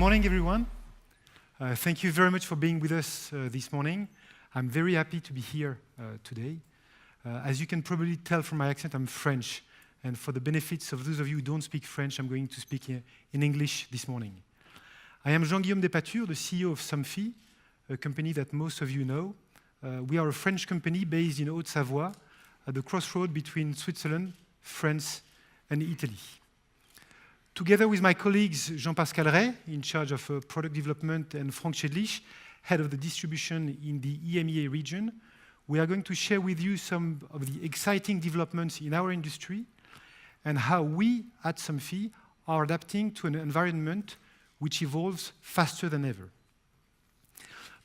morning, everyone. Thank you very much for being with us this morning. I'm very happy to be here today. As you can probably tell from my accent, I'm French. And for the benefits of those of you who don't speak French, I'm going to speak in English this morning. I am Guillaume, the CEO of Somfy, a company that most of you know. We are a French company based in Haute-Savoie, at the crossroad between Switzerland, France, and Italy. Together with my colleagues Pascal Rey, in charge of product development, and Schädlich, head of the distribution in the EMEA region, we are going to share with you some of the exciting developments in our industry and how we at Somfy are adapting to an environment which evolves faster than ever.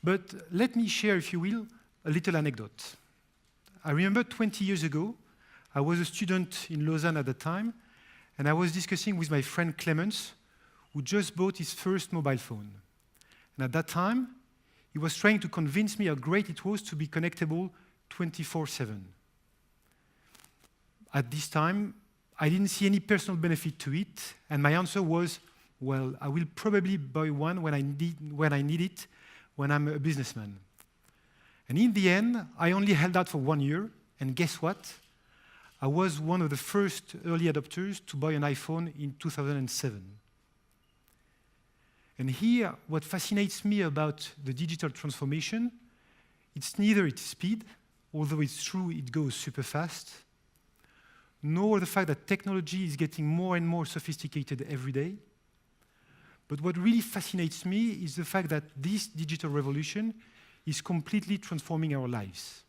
But let me share, if you will, a little anecdote. I remember 20 years ago, I was a student in Lausanne at the time, and I was discussing with my friend Clemens, who just bought his first mobile phone. And at that time, he was trying to convince me how great it was to be connectable 24/7. At this time, I didn't see any personal benefit to it, and my answer was, well, I will probably buy one when I need it, when I'm a businessman. And in the end, I only held out for 1 year, and guess what? I was one of the first early adopters to buy an iPhone in 2007. And here, what fascinates me about the digital transformation, it's neither its speed, although it's true it goes super fast, nor the fact that technology is getting more and more sophisticated every day. But what really fascinates me is the fact that this digital revolution is completely transforming our lives.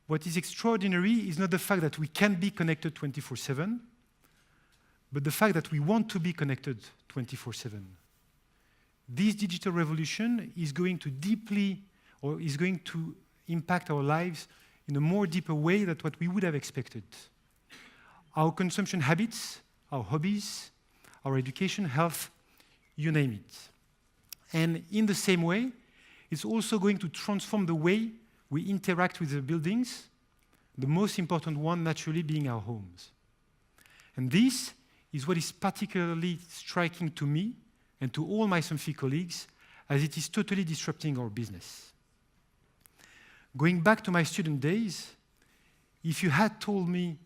What is extraordinary is not the fact that we can be connected 24/7, but the fact that we want to be connected 24/7. This digital revolution is going to impact our lives in a more deeper way than what we would have expected. Our consumption habits, our hobbies, our education, health, you name it. And in the same way, it's also going to transform the way we interact with the buildings, the most important one naturally being our homes. And this is what is particularly striking to me and to all my Somfy colleagues, as it is totally disrupting our business. Going back to my student days, if you had told me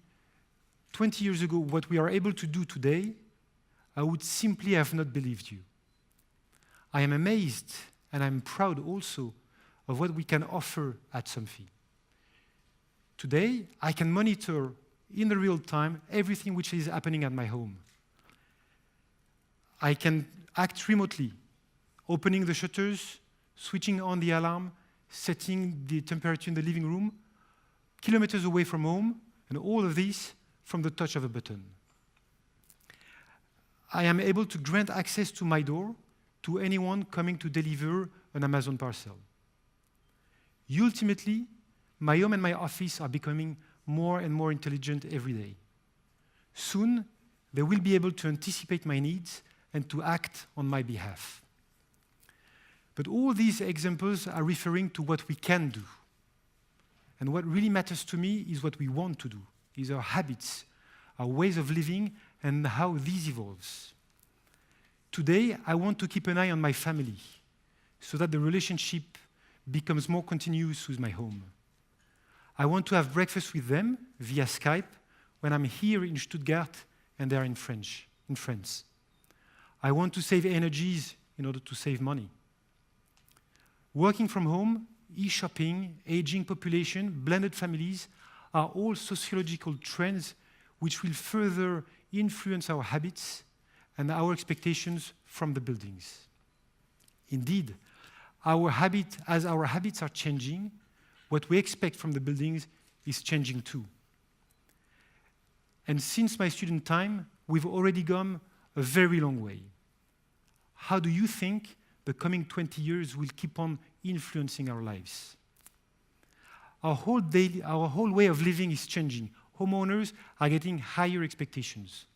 20 years ago what we are able to do today, I would simply have not believed you. I am amazed and I'm proud also of what we can offer at Somfy. Today, I can monitor in the real time everything which is happening at my home. I can act remotely, opening the shutters, switching on the alarm, setting the temperature in the living room, kilometers away from home, and all of this from the touch of a button. I am able to grant access to my door to anyone coming to deliver an Amazon parcel. Ultimately, my home and my office are becoming more and more intelligent every day. Soon, they will be able to anticipate my needs and to act on my behalf. But all these examples are referring to what we can do. And what really matters to me is what we want to do, is our habits, our ways of living, and how these evolves. Today, I want to keep an eye on my family so that the relationship becomes more continuous with my home. I want to have breakfast with them via Skype when I'm here in Stuttgart and they're in France. I want to save energies in order to save money. Working from home, e-shopping, aging population, blended families are all sociological trends which will further influence our habits and our expectations from the buildings. Indeed, as our habits are changing, what we expect from the buildings is changing too. And since my student time, we've already gone a very long way. How do you think the coming 20 years will keep on influencing our lives? Our whole way of living is changing. Homeowners are getting higher expectations.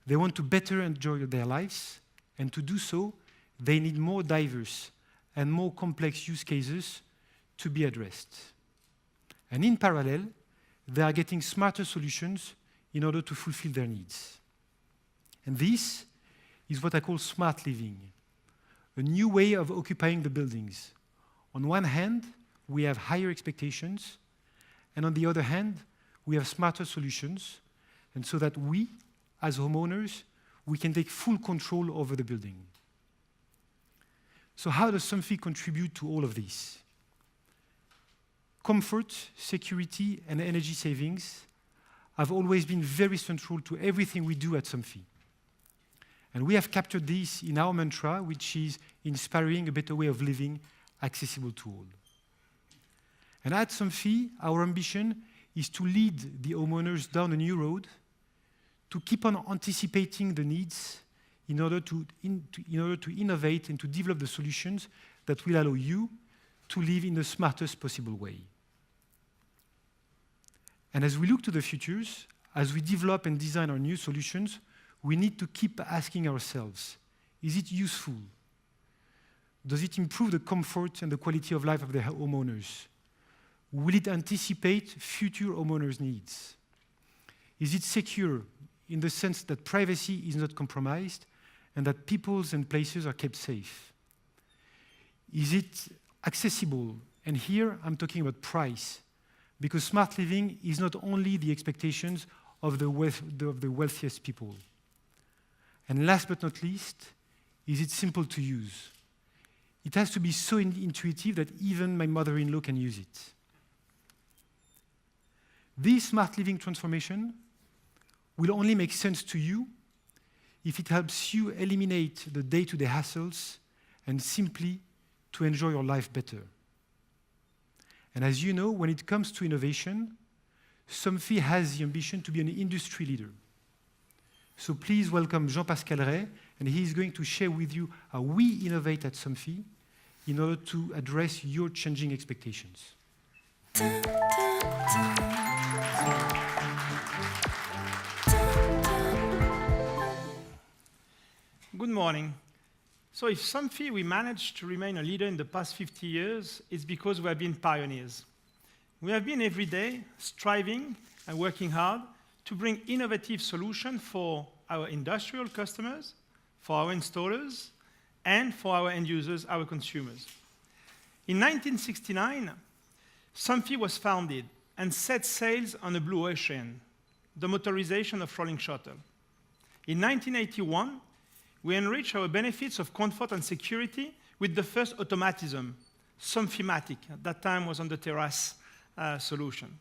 They want to better enjoy their lives, and to do so, they need more diverse and more complex use cases to be addressed. And in parallel, they are getting smarter solutions in order to fulfill their needs. And this is what I call smart living, a new way of occupying the buildings. On one hand, we have higher expectations, and on the other hand, we have smarter solutions, and so that we, as homeowners, we can take full control over the building. So how does Somfy contribute to all of this? Comfort, security, and energy savings have always been very central to everything we do at Somfy. And we have captured this in our mantra, which is inspiring a better way of living, accessible to all. And at Somfy, our ambition is to lead the homeowners down a new road, to keep on anticipating the needs in order to innovate and to develop the solutions that will allow you to live in the smartest possible way. And as we look to the futures, as we develop and design our new solutions, we need to keep asking ourselves, is it useful? Does it improve the comfort and the quality of life of the homeowners? Will it anticipate future homeowners' needs? Is it secure in the sense that privacy is not compromised and that peoples and places are kept safe? Is it accessible? And here I'm talking about price, because smart living is not only the expectations of the wealthiest people. And last but not least, is it simple to use? It has to be so intuitive that even my mother-in-law can use it. This smart living transformation will only make sense to you if it helps you eliminate the day-to-day hassles and simply to enjoy your life better. And as you know, when it comes to innovation, Somfy has the ambition to be an industry leader. So please welcome Pascal Rey, and he is going to share with you how we innovate at Somfy in order to address your changing expectations. Good morning. So if Somfy, we managed to remain a leader in the past 50 years, it's because we have been pioneers. We have been every day striving and working hard to bring innovative solutions for our industrial customers, for our installers, and for our end users, our consumers. In 1969, Somfy was founded and set sails on a blue ocean, the motorization of rolling shuttle. In 1981, we enriched our benefits of comfort and security with the first automatism, Somfymatic. At that time was on the terrace solution.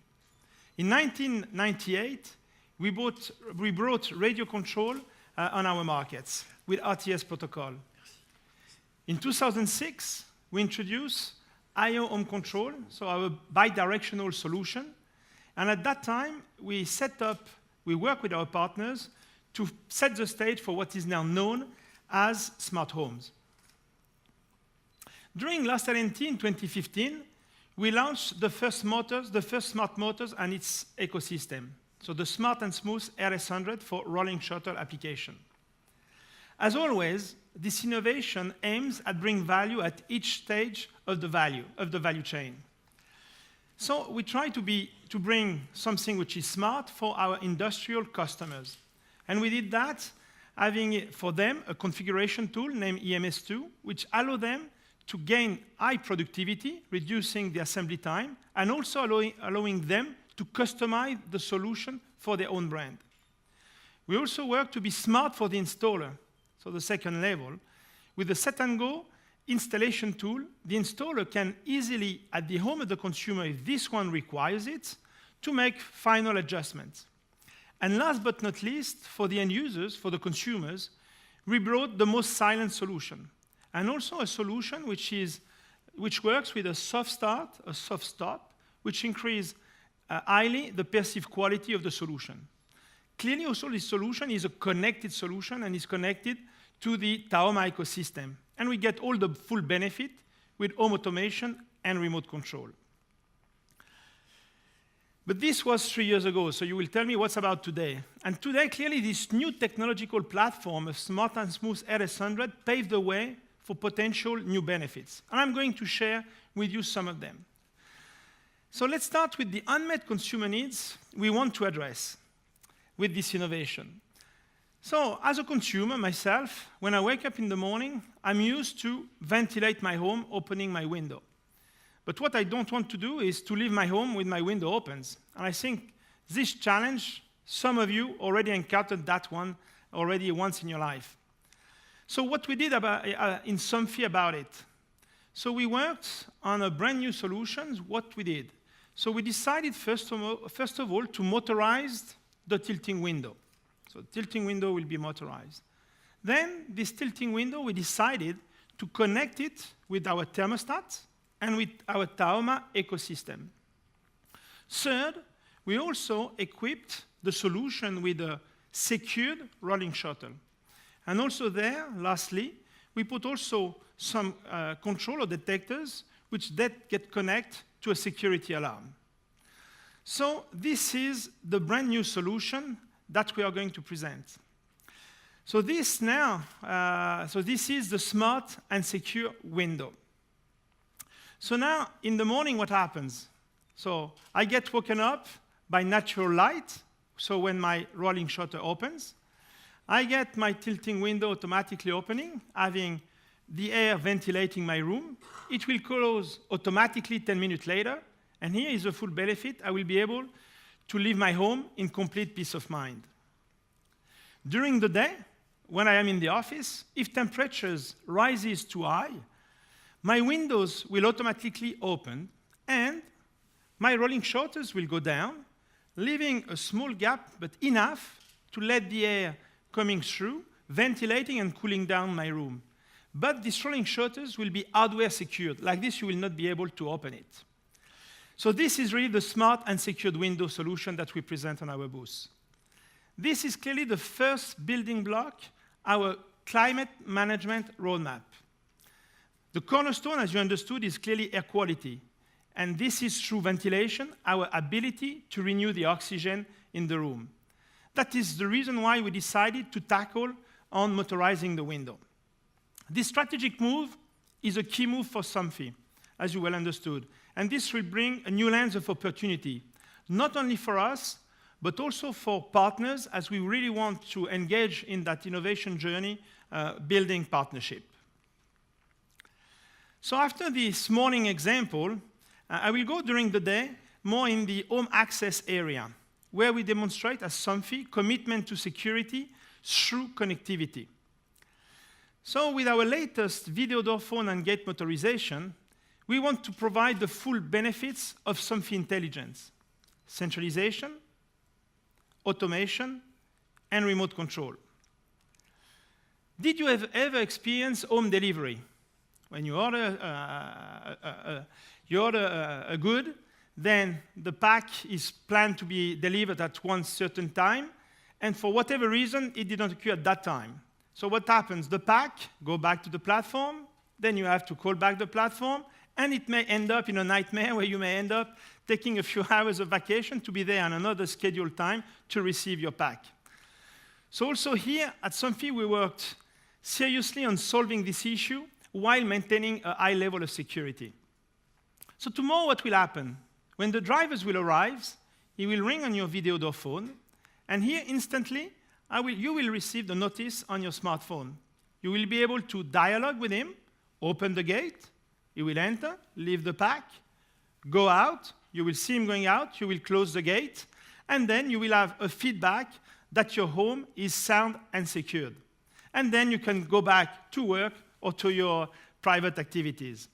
In 1998, we brought radio control on our markets with RTS protocol. In 2006, we introduced IO home control, so our bi-directional solution. And at that time, we worked with our partners to set the stage for what is now known as smart homes. During last LNT in 2015, we launched the first smart motors and its ecosystem. So the Smart and Smooth RS100 for rolling shuttle application. As always, this innovation aims at bringing value at each stage of the value chain. So we try to bring something which is smart for our industrial customers. And we did that having for them a configuration tool named EMS2, which allow them to gain high productivity, reducing the assembly time, and also allowing them to customize the solution for their own brand. We also work to be smart for the installer, so the second level. With the Set and Go installation tool, the installer can easily, at the home of the consumer, if this one requires it, to make final adjustments. And last but not least, for the end users, for the consumers, we brought the most silent solution, and also a solution which works with a soft start, a soft stop, which increase highly the perceived quality of the solution. Clearly, also, this solution is a connected solution and is connected to the Taoma ecosystem. And we get all the full benefit with home automation and remote control. But this was 3 years ago, so you will tell me what's about today. And today, clearly, this new technological platform of Smart and Smooth RS100 paved the way for potential new benefits. And I'm going to share with you some of them. So let's start with the unmet consumer needs we want to address with this innovation. So, as a consumer myself, when I wake up in the morning, I'm used to ventilate my home, opening my window. But what I don't want to do is to leave my home with my window open. And I think this challenge, some of you already encountered that one already once in your life. So what we did in Somfy about it. So we worked on a brand new solution, what we did. So we decided first of all to motorize the tilting window. So the tilting window will be motorized. Then this tilting window, we decided to connect it with our thermostat and with our Taoma ecosystem. Third, we also equipped the solution with a secured rolling shutter. And also there, lastly, we put also some controller detectors which get connected to a security alarm. So this is the brand new solution that we are going to present. So this is the smart and secure window. So now, in the morning, what happens? So I get woken up by natural light, so when my rolling shutter opens. I get my tilting window automatically opening, having the air ventilating my room. It will close automatically 10 minutes later, and here is the full benefit. I will be able to leave my home in complete peace of mind. During the day, when I am in the office, if temperatures rises too high, my windows will automatically open and my rolling shutters will go down, leaving a small gap, but enough to let the air coming through, ventilating and cooling down my room. But these rolling shutters will be hardware secured. Like this, you will not be able to open it. So this is really the smart and secured window solution that we present on our booth. This is clearly the first building block, our climate management roadmap. The cornerstone, as you understood, is clearly air quality. And this is through ventilation, our ability to renew the oxygen in the room. That is the reason why we decided to tackle on motorizing the window. This strategic move is a key move for Somfy, as you well understood. And this will bring a new lens of opportunity, not only for us, but also for partners, as we really want to engage in that innovation journey, building partnership. So after this morning example, I will go during the day more in the home access area, where we demonstrate as Somfy commitment to security through connectivity. So with our latest video door phone and gate motorization, we want to provide the full benefits of Somfy intelligence: centralization, automation, and remote control. Did you have ever experienced home delivery? When you order a good, then the pack is planned to be delivered at one certain time, and for whatever reason, it did not occur at that time. So what happens? The pack go back to the platform, then you have to call back the platform, and it may end up in a nightmare where you may end up taking a few hours of vacation to be there on another scheduled time to receive your pack. So also here at Somfy, we worked seriously on solving this issue while maintaining a high level of security. So tomorrow what will happen? When the drivers will arrive, he will ring on your video door phone, and here instantly you will receive the notice on your smartphone. You will be able to dialogue with him, open the gate, he will enter, leave the pack, go out, you will see him going out, you will close the gate, and then you will have a feedback that your home is sound and secured. And then you can go back to work or to your private activities.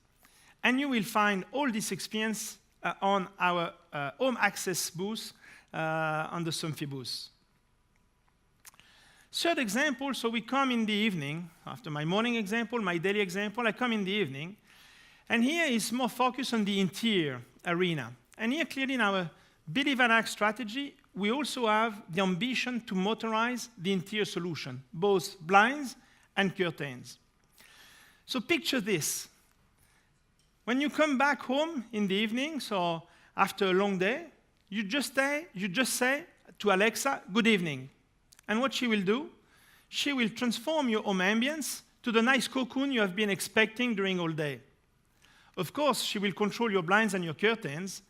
And you will find all this experience on our home access booth, on the Somfy booth. Third example, so we come in the evening, after my morning example, my daily example, I come in the evening, and here is more focus on the interior arena. And here clearly in our Believe and Act strategy, we also have the ambition to motorize the interior solution, both blinds and curtains. So picture this. When you come back home in the evening, so after a long day, you just say to Alexa, "Good evening." And what she will do, she will transform your home ambience to the nice cocoon you have been expecting during all day. Of course, she will control your blinds and your curtains,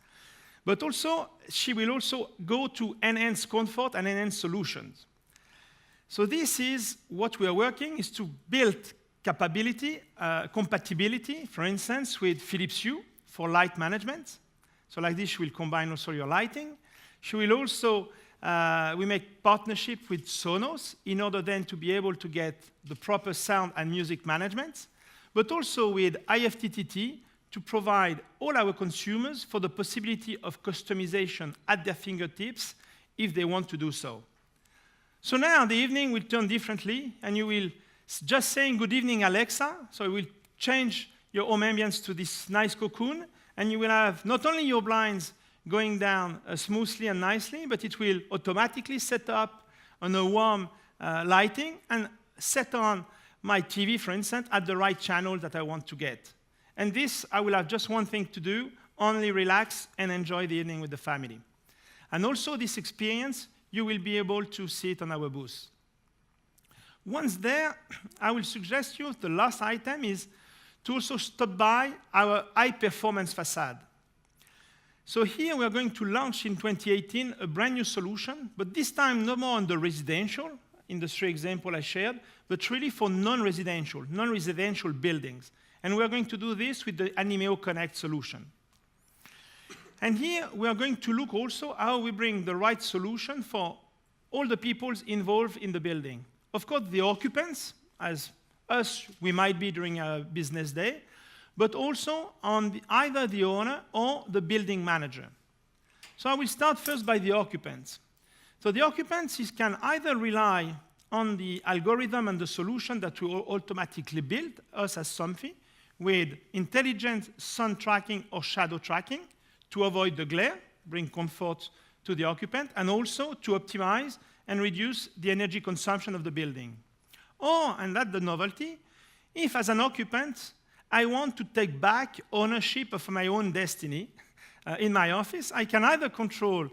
but also she will also go to enhance comfort and enhance solutions. So this is what we are working, is to build capability, compatibility, for instance, with Philips Hue for light management. So like this, you will combine also your lighting. You will also, we make partnership with Sonos in order then to be able to get the proper sound and music management, but also with IFTTT to provide all our consumers for the possibility of customization at their fingertips if they want to do so. So now the evening will turn differently, and you will just saying good evening Alexa, so it will change your home ambience to this nice cocoon, and you will have not only your blinds going down smoothly and nicely, but it will automatically set up on a warm lighting and set on my TV, for instance, at the right channel that I want to get. And this, I will have just one thing to do, only relax and enjoy the evening with the family. And also this experience, you will be able to see it on our booth. Once there, I will suggest you the last item is to also stop by our high-performance facade. So here we are going to launch in 2018 a brand new solution, but this time no more on the residential industry example I shared, but really for non-residential buildings. And we are going to do this with the Animeo Connect solution. And here we are going to look also how we bring the right solution for all the people involved in the building. Of course, the occupants, as us we might be during our business day, but also on either the owner or the building manager. So I will start first by the occupants. So the occupants can either rely on the algorithm and the solution that we automatically build, us as Somfy, with intelligent sun tracking or shadow tracking to avoid the glare, bring comfort to the occupant, and also to optimize and reduce the energy consumption of the building. Or, and that's the novelty, if as an occupant, I want to take back ownership of my own destiny in my office, I can either control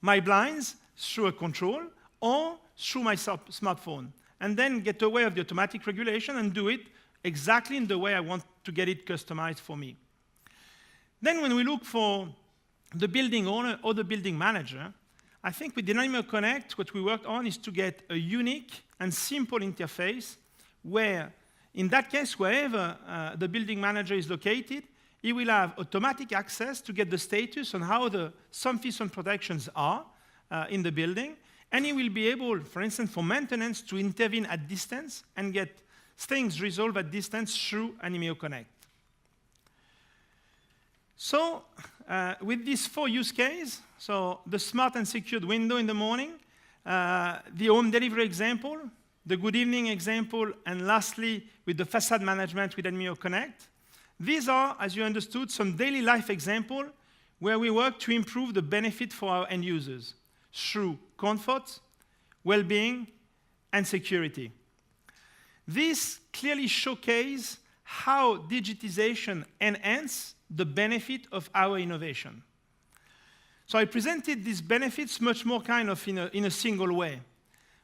my blinds through a control or through my smartphone, and then get away of the automatic regulation and do it exactly in the way I want to get it customized for me. Then when we look for the building owner or the building manager, I think with Animeo Connect, what we worked on is to get a unique and simple interface where, in that case, wherever the building manager is located, he will have automatic access to get the status on how the Somfy sun protections are in the building, and he will be able, for instance, for maintenance, to intervene at distance and get things resolved at distance through Animeo Connect. So, with these 4 use cases, so the smart and secured window in the morning, the home delivery example, the good evening example, and lastly, with the facade management with Animeo Connect, these are, as you understood, some daily life examples where we work to improve the benefit for our end users through comfort, well-being, and security. This clearly showcases how digitization enhances the benefit of our innovation. So I presented these benefits much more kind of in a single way.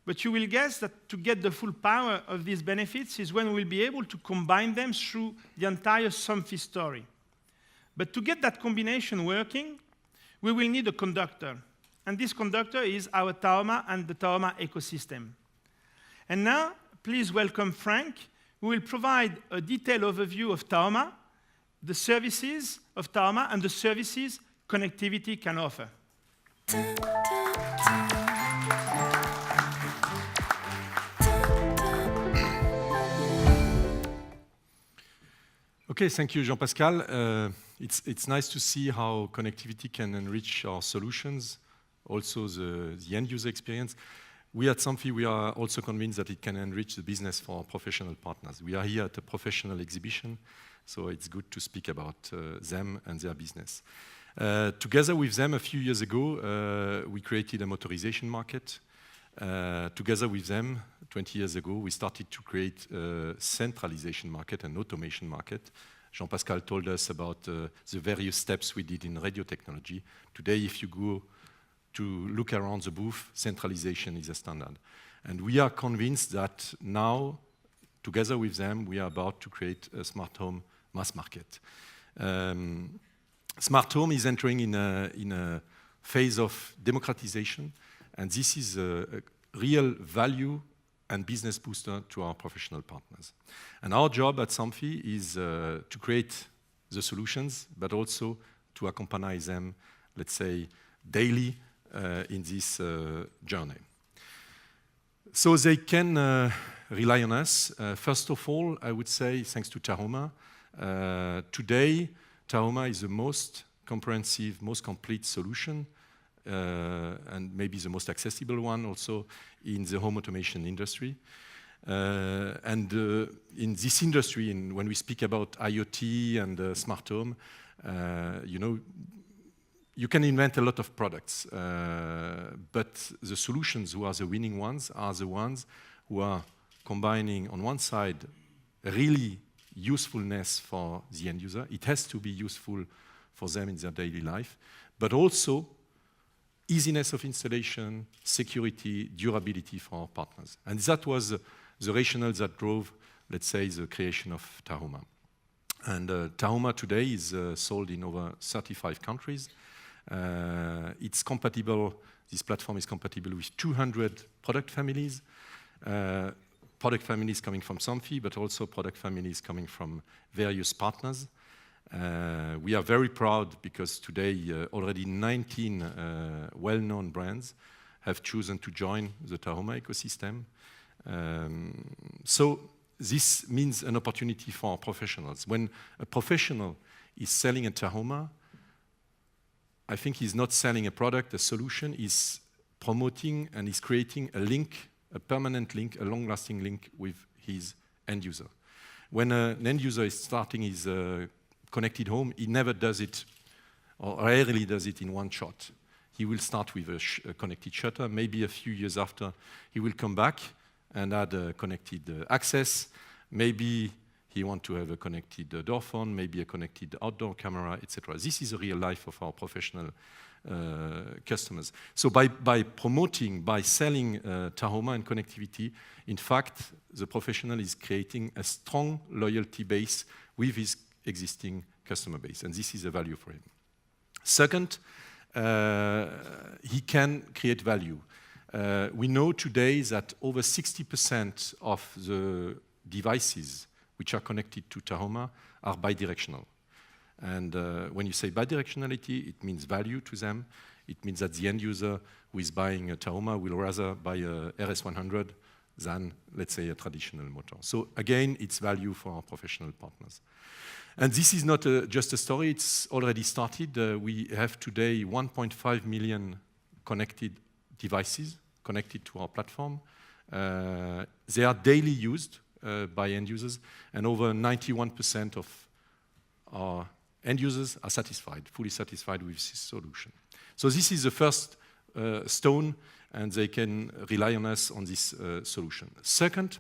But you will guess that to get the full power of these benefits is when we'll be able to combine them through the entire Somfy story. But to get that combination working, we will need a conductor. And this conductor is our Taoma and the Taoma ecosystem. And now, please welcome Frank, who will provide a detailed overview of Taoma, the services of Taoma, and the services connectivity can offer. Okay, thank you, Jean-Pascal. It's nice to see how connectivity can enrich our solutions, also the end-user experience. We at Somfy, we are also convinced that it can enrich the business for our professional partners. We are here at a professional exhibition, so it's good to speak about them and their business. Together with them, a few years ago, we created a motorization market. Together with them, 20 years ago, we started to create a centralization market, an automation market. Jean-Pascal told us about the various steps we did in radio technology. Today, if you go to look around the booth, centralization is a standard. And we are convinced that now, together with them, we are about to create a smart home mass market. Smart home is entering in a phase of democratization, and this is a real value and business booster to our professional partners. And our job at Somfy is to create the solutions, but also to accompany them, let's say, daily in this journey. So they can rely on us. First of all, I would say, thanks to Tahoma. Today, Tahoma is the most comprehensive, most complete solution, and maybe the most accessible one also in the home automation industry. And in this industry, when we speak about IoT and smart home, you know, you can invent a lot of products, but the solutions who are the winning ones are the ones who are combining, on one side, really usefulness for the end user. It has to be useful for them in their daily life, but also easiness of installation, security, durability for our partners. And that was the rationale that drove, let's say, the creation of Tahoma. And Tahoma today is sold in over 35 countries. It's compatible, this platform is compatible with 200 product families coming from Somfy, but also product families coming from various partners. We are very proud because today already 19 well-known brands have chosen to join the Tahoma ecosystem. So this means an opportunity for our professionals. When a professional is selling a Tahoma, I think he's not selling a product, a solution, he's promoting and he's creating a link, a permanent link, a long-lasting link with his end user. When an end user is starting his connected home, he never does it, or rarely does it in one shot. He will start with a connected shutter. Maybe a few years after, he will come back and add a connected access. Maybe he wants to have a connected door phone, maybe a connected outdoor camera, etc. This is the real life of our professional customers. So by promoting, by selling Tahoma and connectivity, in fact, the professional is creating a strong loyalty base with his existing customer base, and this is a value for him. Second, he can create value. We know today that over 60% of the devices which are connected to Tahoma are bidirectional. And when you say bidirectionality, it means value to them. It means that the end user who is buying a Tahoma will rather buy a RS100 than, let's say, a traditional motor. So again, it's value for our professional partners. And this is not just a story, it's already started. We have today 1.5 million connected devices connected to our platform. They are daily used by end users, and over 91% of our end users are satisfied, fully satisfied with this solution. So this is the first stone, and they can rely on us on this solution. Second,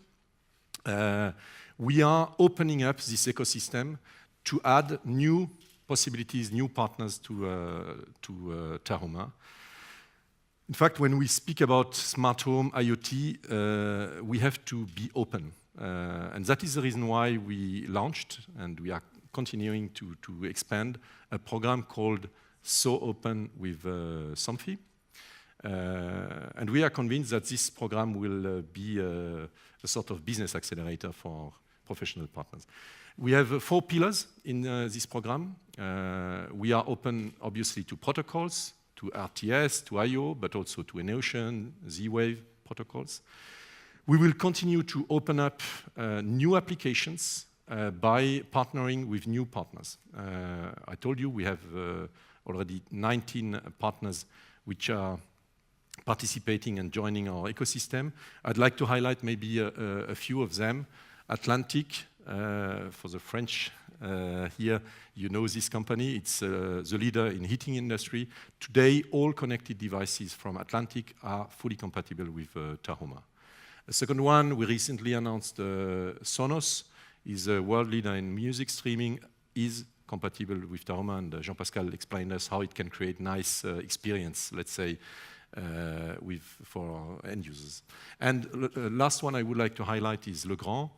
we are opening up this ecosystem to add new possibilities, new partners to Tahoma. In fact, when we speak about smart home, IoT, we have to be open. And that is the reason why we launched, and we are continuing to expand, a program called So Open with Somfy. And we are convinced that this program will be a sort of business accelerator for professional partners. We have 4 pillars in this program. We are open, obviously, to protocols, to RTS, to I/O, but also to Eneocean, Z-Wave protocols. We will continue to open up new applications by partnering with new partners. I told you we have already 19 partners which are participating and joining our ecosystem. I'd like to highlight maybe a few of them. Atlantic, for the French here, you know this company. It's the leader in heating industry. Today, all connected devices from Atlantic are fully compatible with Tahoma. The second one, we recently announced Sonos is a world leader in music streaming, is compatible with Tahoma, and Jean-Pascal explained us how it can create nice experience, let's say, for our end users. And last one I would like to highlight is Legrand.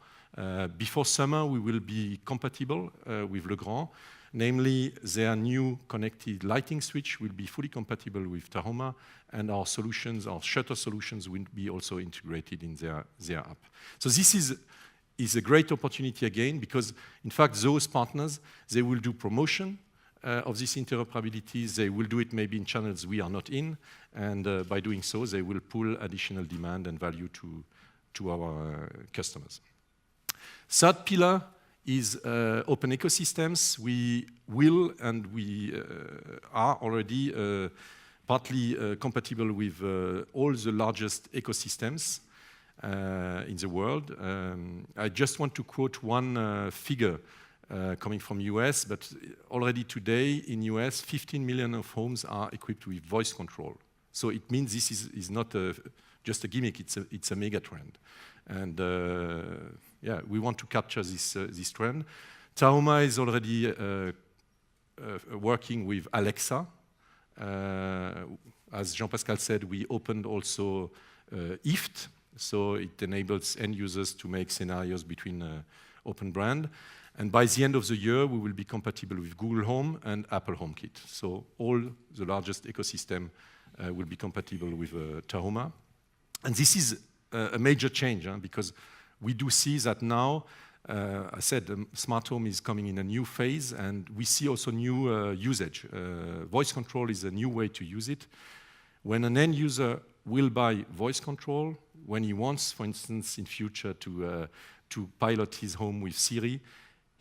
Before summer, we will be compatible with Legrand. namely their new connected lighting switch will be fully compatible with Tahoma, and our solutions, our shutter solutions, will be also integrated in their app. So this is a great opportunity again, because in fact those partners, they will do promotion of this interoperability. They will do it maybe in channels we are not in, and by doing so, they will pull additional demand and value to our customers. Third pillar is open ecosystems. We will and we are already partly compatible with all the largest ecosystems in the world. I just want to quote one figure coming from US, but already today in US, 15 million of homes are equipped with voice control. So it means this is not just a gimmick, it's a mega trend. And yeah, we want to capture this trend. Tahoma is already working with Alexa. As Jean-Pascal said, we opened also IFT, so it enables end users to make scenarios between open brand. And by the end of the year, we will be compatible with Google Home and Apple HomeKit. So all the largest ecosystem will be compatible with Tahoma. And this is a major change, because we do see that now, I said smart home is coming in a new phase, and we see also new usage. Voice control is a new way to use it. When an end user will buy voice control, when he wants, for instance, in future to pilot his home with Siri,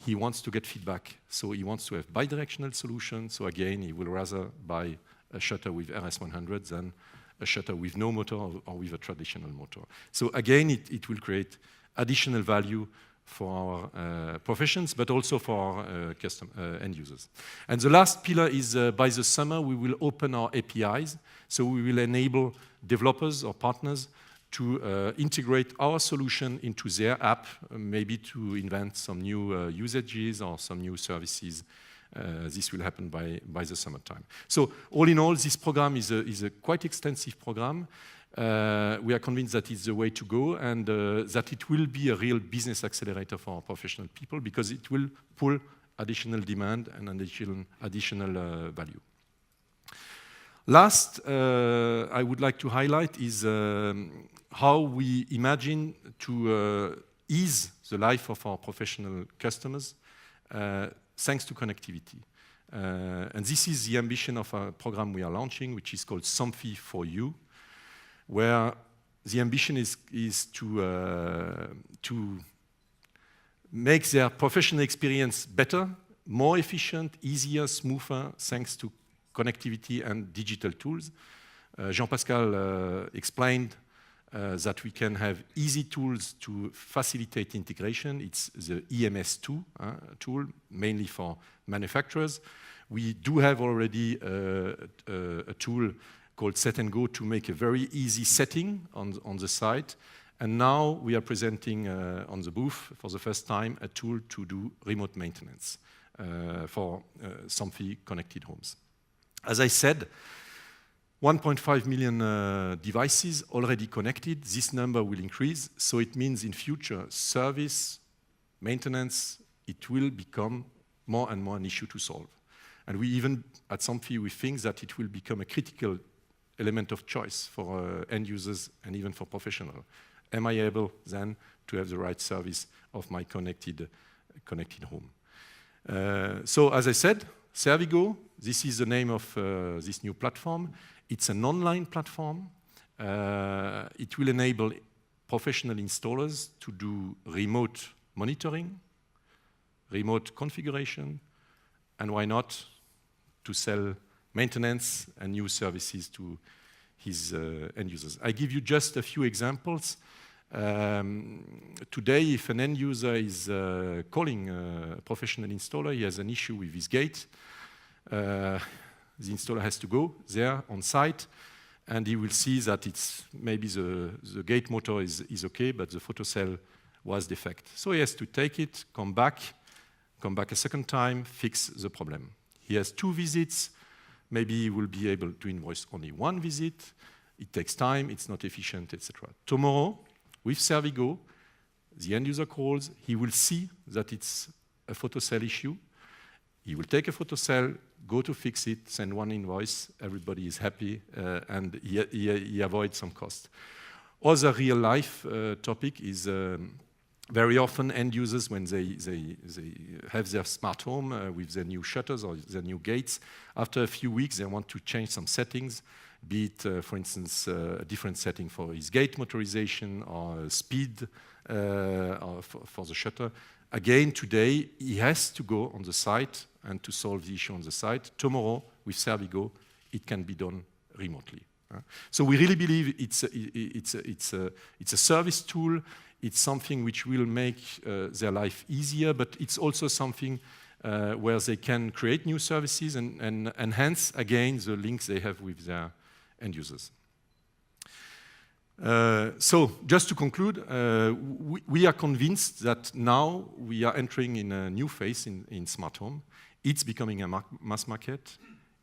he wants to get feedback. So he wants to have bidirectional solution. So again, he will rather buy a shutter with RS100 than a shutter with no motor or with a traditional motor. So again, it will create additional value for our professions, but also for our end users. And the last pillar is by the summer, we will open our APIs. So we will enable developers or partners to integrate our solution into their app, maybe to invent some new usages or some new services. This will happen by the summertime. So all in all, this program is a quite extensive program. We are convinced that it's the way to go, and that it will be a real business accelerator for our professional people, because it will pull additional demand and additional value. Last, I would like to highlight is how we imagine to ease the life of our professional customers thanks to connectivity. And this is the ambition of a program we are launching, which is called Somfy for You, where the ambition is to make their professional experience better, more efficient, easier, smoother, thanks to connectivity and digital tools. Jean-Pascal explained that we can have easy tools to facilitate integration. It's the EMS2 tool, mainly for manufacturers. We do have already a tool called Set and Go to make a very easy setting on the site. And now we are presenting on the booth for the first time a tool to do remote maintenance for Somfy connected homes. As I said, 1.5 million devices already connected. This number will increase, so it means in future service, maintenance, it will become more and more an issue to solve. And we even, at Somfy, we think that it will become a critical element of choice for end users and even for professionals. Am I able then to have the right service of my connected home? So as I said, Servigo, this is the name of this new platform. It's an online platform. It will enable professional installers to do remote monitoring, remote configuration, and why not to sell maintenance and new services to his end users. I give you just a few examples. Today, if an end user is calling a professional installer, he has an issue with his gate, the installer has to go there on site, and he will see that it's maybe the gate motor is okay, but the photocell was defect. So he has to take it, come back a second time, fix the problem. He has 2 visits. Maybe he will be able to invoice only 1 visit. It takes time, it's not efficient, etc. Tomorrow, with Servigo, the end user calls, he will see that it's a photocell issue. He will take a photocell, go to fix it, send one invoice, everybody is happy, and he avoids some cost. Other real-life topic is very often end users, when they have their smart home with their new shutters or their new gates, after a few weeks they want to change some settings, be it, for instance, a different setting for his gate motorization or speed or for the shutter. Again, today, he has to go on the site and to solve the issue on the site. Tomorrow, with Servigo, it can be done remotely. So we really believe it's a service tool. It's something which will make their life easier, but it's also something where they can create new services and enhance, again, the links they have with their end users. So, just to conclude, we are convinced that now we are entering in a new phase in smart home. It's becoming a mass market.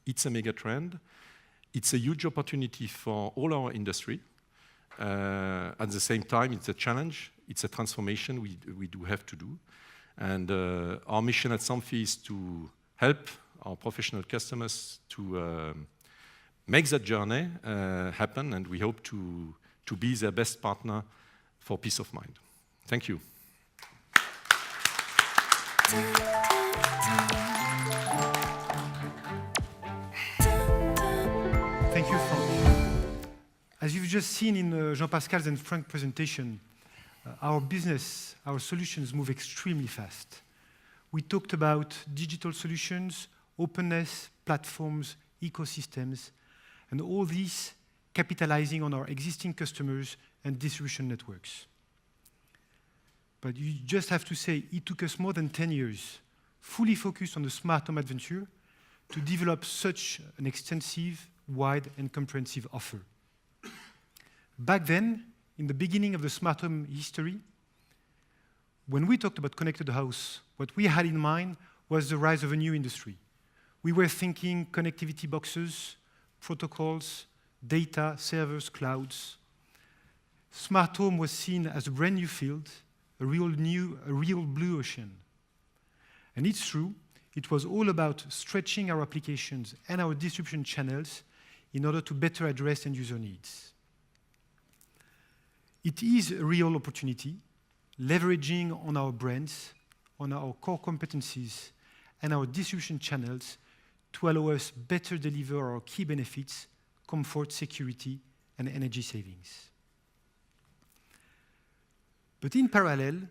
It's a mega trend. It's a huge opportunity for all our industry. At the same time, it's a challenge. It's a transformation we do have to do. And our mission at Somfy is to help our professional customers to make that journey happen, and we hope to be their best partner for peace of mind. Thank you. Thank you, Frank. As you've just seen in Jean-Pascal's and Frank's presentation, our business, our solutions move extremely fast. We talked about digital solutions, openness, platforms, ecosystems, and all these capitalizing on our existing customers and distribution networks. But you just have to say, it took us more than 10 years, fully focused on the smart home adventure, to develop such an extensive, wide, and comprehensive offer. Back then, in the beginning of the smart home history, when we talked about connected house, what we had in mind was the rise of a new industry. We were thinking connectivity boxes, protocols, data, servers, clouds. Smart home was seen as a brand new field, a real blue ocean. And it's true, it was all about stretching our applications and our distribution channels in order to better address end user needs. It is a real opportunity, leveraging on our brands, on our core competencies, and our distribution channels to allow us better deliver our key benefits, comfort, security, and energy savings. But in parallel,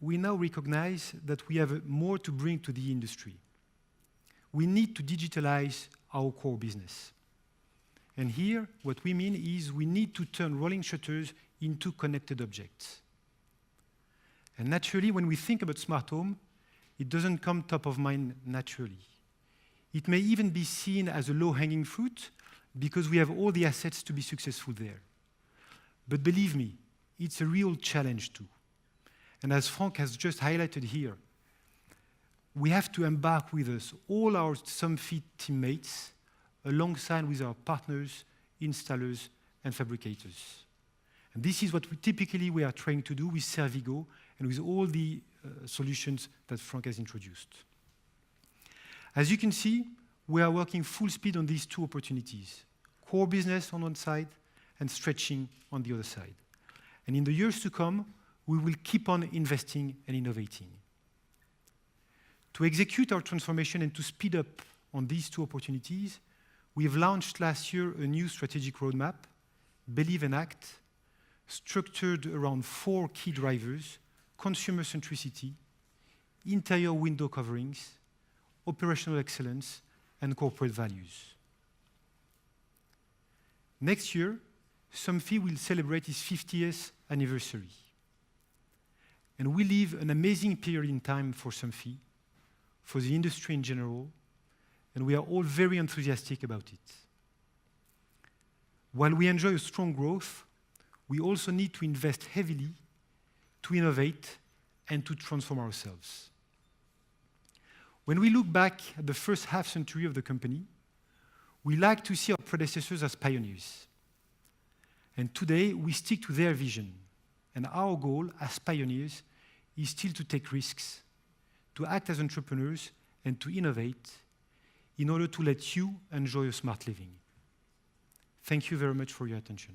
we now recognize that we have more to bring to the industry. We need to digitalize our core business. And here, what we mean is we need to turn rolling shutters into connected objects. And naturally, when we think about smart home, it doesn't come top of mind naturally. It may even be seen as a low-hanging fruit because we have all the assets to be successful there. But believe me, it's a real challenge too. And as Frank has just highlighted here, we have to embark with us all our Somfy teammates alongside with our partners, installers, and fabricators. And this is what we are trying to do with Servigo and with all the solutions that Frank has introduced. As you can see, we are working full speed on these two opportunities, core business on one side and stretching on the other side. And in the years to come, we will keep on investing and innovating. To execute our transformation and to speed up on these two opportunities, we have launched last year a new strategic roadmap, Believe and Act, structured around 4 key drivers: consumer centricity, interior window coverings, operational excellence, and corporate values. Next year, Somfy will celebrate its 50th anniversary. And we live an amazing period in time for Somfy, for the industry in general, and we are all very enthusiastic about it. While we enjoy a strong growth, we also need to invest heavily to innovate and to transform ourselves. When we look back at the first half-century of the company, we like to see our predecessors as pioneers. And today, we stick to their vision. And our goal as pioneers is still to take risks, to act as entrepreneurs, and to innovate in order to let you enjoy a smart living. Thank you very much for your attention.